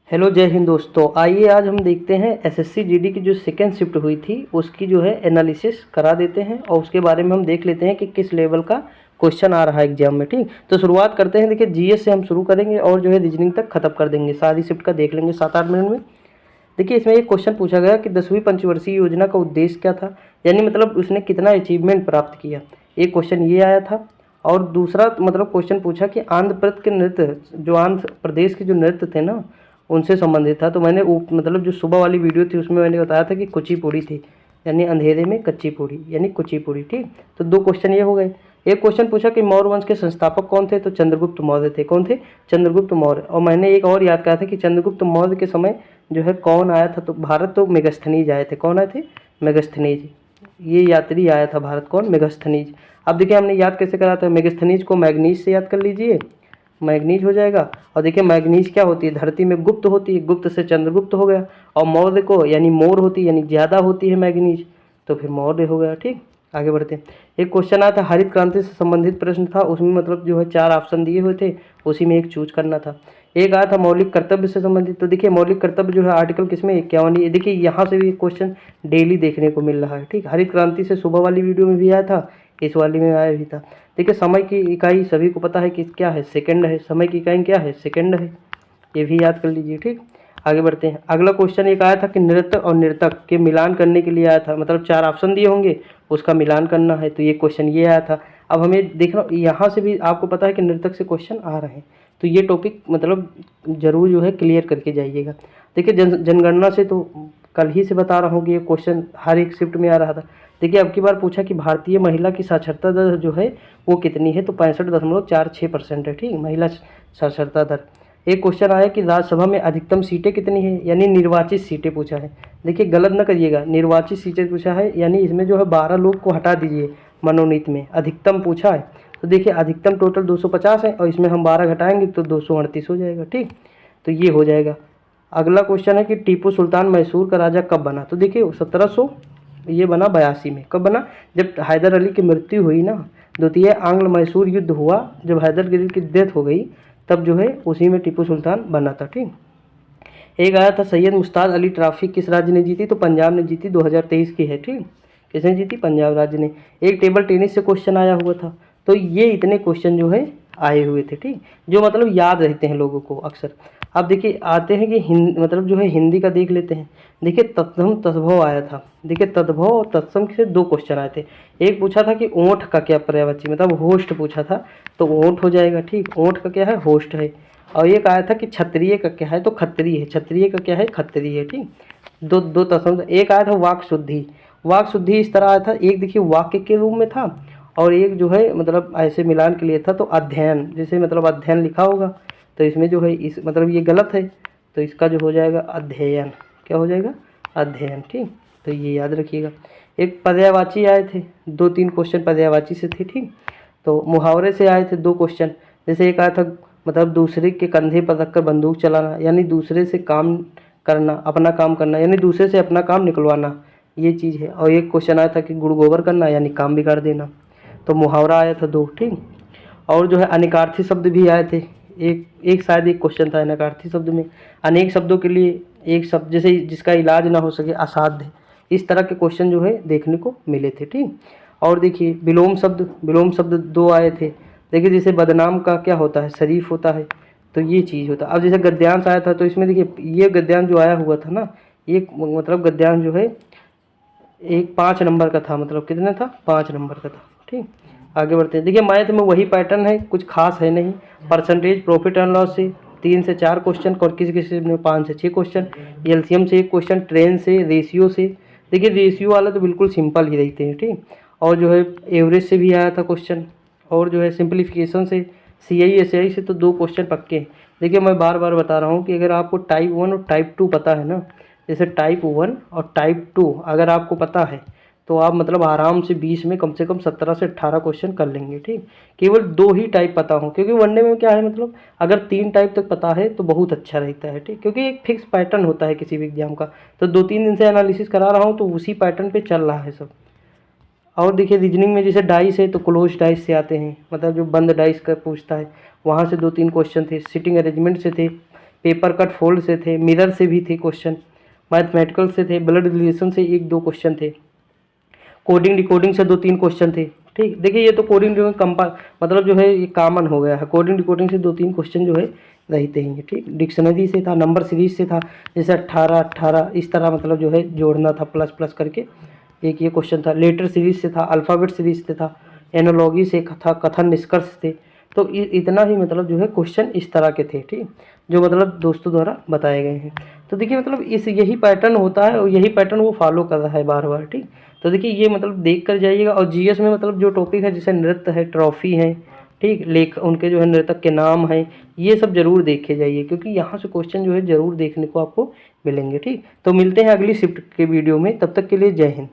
Hello जय हिंद दोस्तों। आइए आज हम देखते हैं एसएससी जीडी की जो सेकेंड शिफ्ट हुई थी उसकी जो है एनालिसिस करा देते हैं और उसके बारे में हम देख लेते हैं कि किस लेवल का क्वेश्चन आ रहा है एग्जाम में। ठीक, तो शुरुआत करते हैं। देखिए जीएस से हम शुरू करेंगे और जो है रीजनिंग तक खत्म कर देंगे, सारी शिफ्ट का देख लेंगे 7-8 मिनट में। देखिए इसमें एक क्वेश्चन पूछा गया कि 10वीं पंचवर्षीय योजना का उद्देश्य क्या था, यानी मतलब उसने कितना अचीवमेंट प्राप्त किया। एक क्वेश्चन ये आया था। और दूसरा मतलब क्वेश्चन पूछा कि आंध्र प्रदेश के नृत्य, जो आंध्र प्रदेश के जो नृत्य थे ना उनसे संबंधित था। तो मैंने मतलब जो सुबह वाली वीडियो थी उसमें मैंने बताया था कि कुचिपुड़ी थी, यानी अंधेरे में कच्ची पूड़ी, यानी कुचिपुड़ी। ठीक, तो 2 क्वेश्चन ये हो गए। एक क्वेश्चन पूछा कि मौर्य वंश के संस्थापक कौन थे, तो चंद्रगुप्त मौर्य थे। कौन थे? चंद्रगुप्त मौर्य। और मैंने एक और याद करा था कि चंद्रगुप्त मौर्य के समय जो है कौन आया था, तो भारत तो मेगस्थनीज आए थे। कौन आए थे? मेगस्थनीज। ये यात्री आया था भारत, कौन? मेगस्थनीज। अब देखिए हमने याद कैसे करा था, मेगस्थनीज को मैग्नीज से याद कर लीजिए, मैग्नीज हो जाएगा। और देखिए मैग्नीज क्या होती है, धरती में गुप्त होती है, गुप्त से चंद्रगुप्त हो गया। और मौर्य को यानी मोर होती है, यानी ज़्यादा होती है मैग्नीज, तो फिर मौर्य हो गया। ठीक, आगे बढ़ते हैं। एक क्वेश्चन आया था हरित क्रांति से संबंधित प्रश्न था, उसमें मतलब जो है 4 ऑप्शन दिए हुए थे, उसी में एक चूज करना था। एक आया था मौलिक कर्तव्य से संबंधित। तो देखिए मौलिक कर्तव्य जो है आर्टिकल किसमें 51। ये देखिए यहाँ से भी क्वेश्चन डेली देखने को मिल रहा है। ठीक, हरित क्रांति से सुबह वाली वीडियो में भी आया था, इस वाली में आया भी था। देखिए समय की इकाई सभी को पता है कि क्या है, सेकंड है। समय की इकाई क्या है? सेकंड है, ये भी याद कर लीजिए। ठीक, आगे बढ़ते हैं। अगला क्वेश्चन एक आया था कि नृत्य और नर्तक के मिलान करने के लिए आया था, मतलब 4 ऑप्शन दिए होंगे, उसका मिलान करना है। तो ये क्वेश्चन ये आया था। अब हमें देखना, यहाँ से भी आपको पता है कि नर्तक से क्वेश्चन आ रहे हैं, तो ये टॉपिक मतलब जरूर जो है क्लियर करके जाइएगा। देखिए जनगणना से तो कल ही से बता रहा हूँ कि ये क्वेश्चन हर एक शिफ्ट में आ रहा था। देखिए अब की बार पूछा कि भारतीय महिला की साक्षरता दर जो है वो कितनी है, तो 65.46% है। ठीक, महिला साक्षरता दर। एक क्वेश्चन आया कि राज्यसभा में अधिकतम सीटें कितनी है, यानी निर्वाचित सीटें पूछा है। देखिए गलत न करिएगा, निर्वाचित सीटें पूछा है, यानी इसमें जो है 12 लोग को हटा दीजिए मनोनीत में, अधिकतम पूछा है। तो देखिए अधिकतम टोटल 250 है और इसमें हम 12 घटाएंगे तो 238 हो जाएगा। ठीक, तो ये हो जाएगा। अगला क्वेश्चन है कि टीपू सुल्तान मैसूर का राजा कब बना, तो देखिए 1700 ये बना 82 में। कब बना? जब हैदर अली की मृत्यु हुई ना, द्वितीय आंग्ल मैसूर युद्ध हुआ, जब हैदर अली की डेथ हो गई तब जो है उसी में टीपू सुल्तान बना था। ठीक, एक आया था सैयद मुश्ताक अली ट्रॉफी किस राज्य ने जीती, तो पंजाब ने जीती, 2023 की है। ठीक, किसने जीती? पंजाब राज्य ने। एक टेबल टेनिस से क्वेश्चन आया हुआ था। तो ये इतने क्वेश्चन जो है आए हुए थे। ठीक, जो मतलब याद रहते हैं लोगों को अक्सर। अब देखिए आते हैं कि मतलब जो है हिंदी का देख लेते हैं। देखिए तत्सम तद्भव आया था। देखिए तद्भव और तत्सम से 2 क्वेश्चन आए थे। एक पूछा था कि ओंठ का क्या पर्यायवाची, मतलब होस्ट पूछा था, तो ओंठ हो जाएगा। ठीक, ओंठ का क्या है? होस्ट है। और एक आया था कि क्षत्रिय का क्या है, तो क्षत्रिय है। क्षत्रिय का क्या है? क्षत्रिय है। ठीक, दो दो तत्सम। एक आया था वाक शुद्धि। वाक शुद्धि इस तरह आया था, एक देखिए वाक्य के रूप में था और एक जो है मतलब ऐसे मिलान के लिए था। तो अध्ययन, जैसे मतलब अध्ययन लिखा होगा, तो इसमें जो है इस मतलब ये गलत है, तो इसका जो हो जाएगा अध्ययन। क्या हो जाएगा? अध्ययन। ठीक, तो ये याद रखिएगा। एक पर्यायवाची आए थे, 2-3 क्वेश्चन पर्यायवाची से थे। ठीक, तो मुहावरे से आए थे 2 क्वेश्चन। जैसे एक आया था मतलब दूसरे के कंधे पर रखकर बंदूक चलाना, यानी दूसरे से काम करना, अपना काम करना, यानी दूसरे से अपना काम निकलवाना, ये चीज़ है। और एक क्वेश्चन आया था कि गुड़ गोबर करना, यानी काम बिगाड़ देना। तो मुहावरा आया था 2। ठीक, और जो है अनेकार्थी शब्द भी आए थे। एक शायद एक क्वेश्चन था अनेकार्थी शब्द में, अनेक शब्दों के लिए एक शब्द, जैसे जिसका इलाज ना हो सके, असाध्य, इस तरह के क्वेश्चन जो है देखने को मिले थे। ठीक, और देखिए विलोम शब्द 2 आए थे। देखिए जैसे बदनाम का क्या होता है? शरीफ होता है, तो ये चीज़ होता है। अब जैसे गद्यांश आया था, तो इसमें देखिए ये गद्यांश जो आया हुआ था ना, ये मतलब गद्यांश जो है एक 5 नंबर का था, मतलब कितने था? 5 नंबर का था। ठीक, आगे बढ़ते हैं। देखिए मैथ में वही पैटर्न है, कुछ खास है नहीं। परसेंटेज प्रॉफिट एंड लॉस से 3 से 4 क्वेश्चन, और किसी किसी में 5 से 6 क्वेश्चन, एलसीएम से 1 क्वेश्चन, ट्रेन से, रेशियो से। देखिए रेशियो वाला तो बिल्कुल सिंपल ही रहते हैं। ठीक, और जो है एवरेज से भी आया था क्वेश्चन, और जो है सिंप्लीफिकेशन से, सीआई एसआई से तो 2 क्वेश्चन पक्के हैं। देखिए मैं बार बार बता रहा हूँ कि अगर आपको टाइप 1 और टाइप 2 पता है ना, जैसे टाइप 1 और टाइप 2 अगर आपको पता है, तो आप मतलब आराम से 20 में कम से कम 17 से 18 क्वेश्चन कर लेंगे। ठीक, केवल 2 ही टाइप पता हो, क्योंकि वनडे में क्या है मतलब अगर 3 टाइप तक पता है तो बहुत अच्छा रहता है। ठीक, क्योंकि एक फिक्स पैटर्न होता है किसी भी एग्जाम का। तो 2-3 दिन से एनालिसिस करा रहा हूँ, तो उसी पैटर्न पे चल रहा है सब। और देखिए रीजनिंग में जैसे डाइस है, तो क्लोज डाइस से आते हैं, मतलब जो बंद डाइस का पूछता है, वहाँ से 2-3 क्वेश्चन थे। सिटिंग अरेंजमेंट से थे, पेपर कट फोल्ड से थे, मिरर से भी थे क्वेश्चन, मैथमेटिकल से थे, ब्लड रिलेशन से 1-2 क्वेश्चन थे, कोडिंग डिकोडिंग से 2-3 क्वेश्चन थे। ठीक, देखिए ये तो कोडिंग डिकोडिंग मतलब जो है ये कॉमन हो गया है। कोडिंग डिकोडिंग से 2-3 क्वेश्चन जो है रहते ही हैं। ठीक, डिक्शनरी से था, नंबर सीरीज से था, जैसे 18-18 इस तरह मतलब जो है जोड़ना था प्लस प्लस करके, एक ये क्वेश्चन था। लेटर सीरीज से था, अल्फ़ाबेट सीरीज से था, एनोलॉजी से था, कथन निष्कर्ष थे। तो इतना ही मतलब जो है क्वेश्चन इस तरह के थे। ठीक, जो मतलब दोस्तों द्वारा बताए गए हैं। तो देखिए मतलब इस यही पैटर्न होता है और यही पैटर्न वो फॉलो कर रहा है बार बार। ठीक, तो देखिए ये मतलब देख कर जाइएगा। और जीएस में मतलब जो टॉपिक है जैसे नृत्य है, ट्रॉफी है, ठीक, लेख उनके जो है नृतक के नाम हैं, ये सब जरूर देखे जाइए, क्योंकि यहाँ से क्वेश्चन जो है जरूर देखने को आपको मिलेंगे। ठीक, तो मिलते हैं अगली शिफ्ट के वीडियो में, तब तक के लिए जय हिंद।